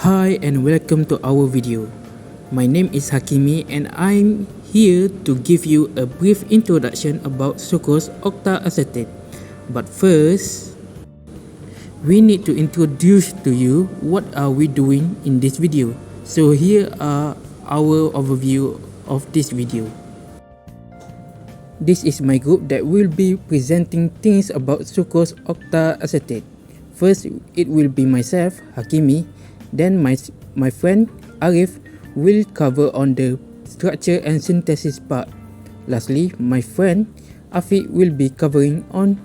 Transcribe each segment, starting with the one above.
Hi and welcome to our video. My name is Hakimi and I'm here to give you a brief introduction about sucrose octaacetate. But first, we need to introduce to you what are we doing in this video. So here are our overview of this video. This is my group that will be presenting things about sucrose octaacetate. First, it will be myself, Hakimi. Then my friend Arif will cover on the structure and synthesis part. Lastly, my friend Afiq will be covering on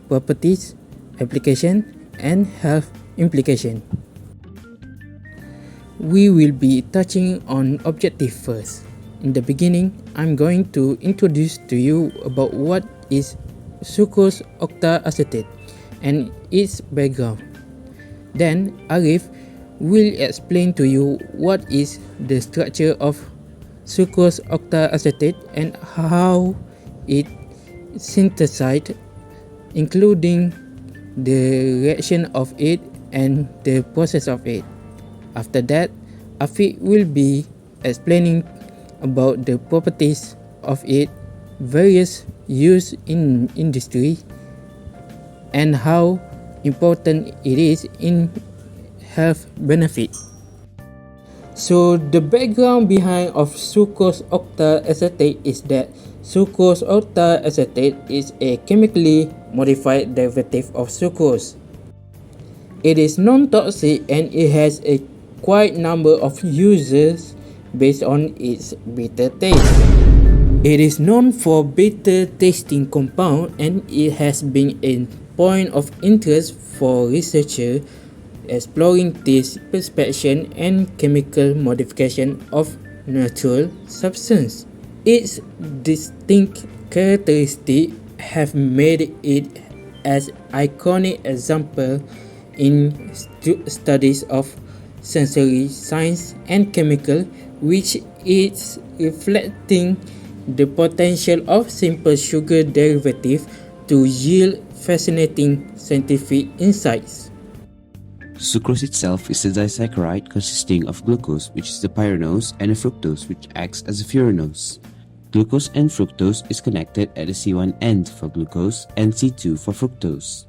properties, application, and health implication. We will be touching on objective first. In the beginning, I'm going to introduce to you about what is sucrose octaacetate and its background. Then Arif will explain to you what is the structure of sucrose octaacetate and how it synthesized, including the reaction of it and the process of it. After that, Afiq will be explaining about the properties of it, various use in industry, and how important it is in health benefit. So the background behind of sucrose octaacetate is that sucrose octaacetate is a chemically modified derivative of sucrose. It is non-toxic and it has a quite number of uses based on its bitter taste. It is known for bitter tasting compound and it has been a point of interest for researchers exploring this perception and chemical modification of natural substance. Its distinct characteristics have made it as iconic example in studies of sensory science and chemical, which is reflecting the potential of simple sugar derivative to yield fascinating scientific insights. Sucrose itself is a disaccharide consisting of glucose, which is the pyranose, and a fructose, which acts as a furanose. Glucose and fructose is connected at the C1 end for glucose and C2 for fructose.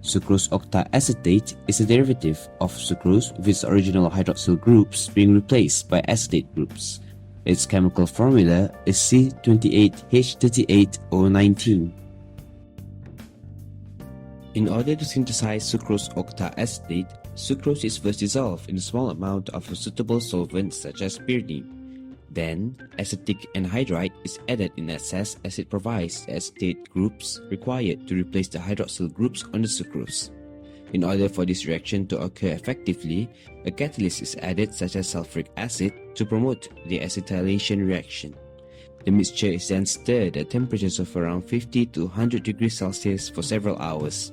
Sucrose octaacetate is a derivative of sucrose with its original hydroxyl groups being replaced by acetate groups. Its chemical formula is C28H38O19. In order to synthesize sucrose octaacetate, sucrose is first dissolved in a small amount of a suitable solvent such as pyridine. Then, acetic anhydride is added in excess as it provides the acetate groups required to replace the hydroxyl groups on the sucrose. In order for this reaction to occur effectively, a catalyst is added such as sulfuric acid to promote the acetylation reaction. The mixture is then stirred at temperatures of around 50 to 100 degrees Celsius for several hours.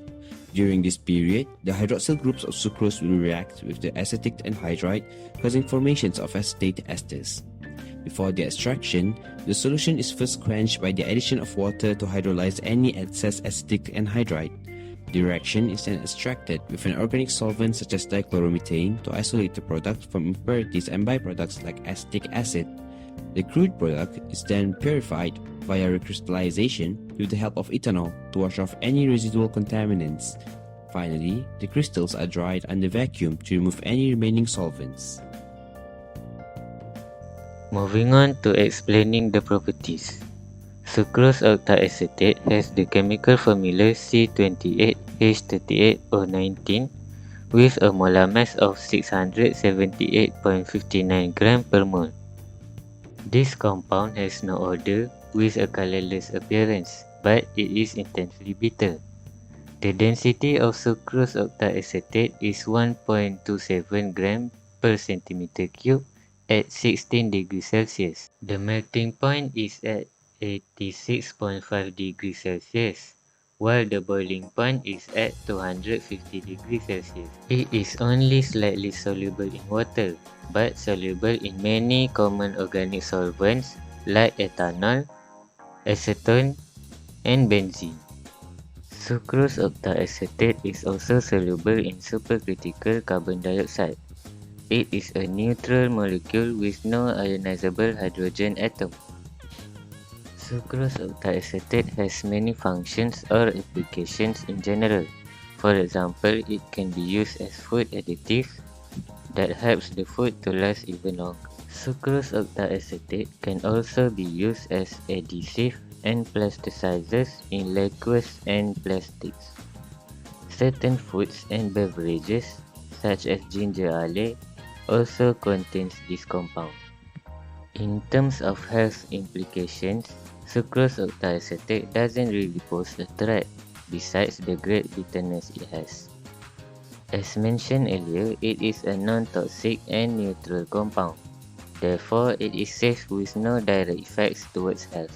During this period, the hydroxyl groups of sucrose will react with the acetic anhydride, causing formations of acetate esters. Before the extraction, the solution is first quenched by the addition of water to hydrolyze any excess acetic anhydride. The reaction is then extracted with an organic solvent such as dichloromethane to isolate the product from impurities and byproducts like acetic acid. The crude product is then purified via recrystallization with the help of ethanol to wash off any residual contaminants. Finally, the crystals are dried under vacuum to remove any remaining solvents. Moving on to explaining the properties. Sucrose octaacetate has the chemical formula C28H38O19 with a molar mass of 678.59 gram per mole. This compound has no odor with a colorless appearance, but it is intensely bitter. The density of sucrose octaacetate is 1.27 gram per centimeter cube at 16 degrees Celsius. The melting point is at 86.5 degrees Celsius, while the boiling point is at 250 degrees Celsius. It is only slightly soluble in water, but soluble in many common organic solvents like ethanol, acetone, and benzene. Sucrose octaacetate is also soluble in supercritical carbon dioxide. It is a neutral molecule with no ionizable hydrogen atom. Sucrose octaacetate has many functions or applications in general. For example, it can be used as food additive that helps the food to last even longer. Sucrose octaacetate can also be used as adhesive and plasticizers in lacquers and plastics. Certain foods and beverages, such as ginger ale, also contains this compound. In terms of health implications, sucrose octaacetate doesn't really pose a threat, besides the great bitterness it has. As mentioned earlier, it is a non-toxic and neutral compound. Therefore, it is safe with no direct effects towards health.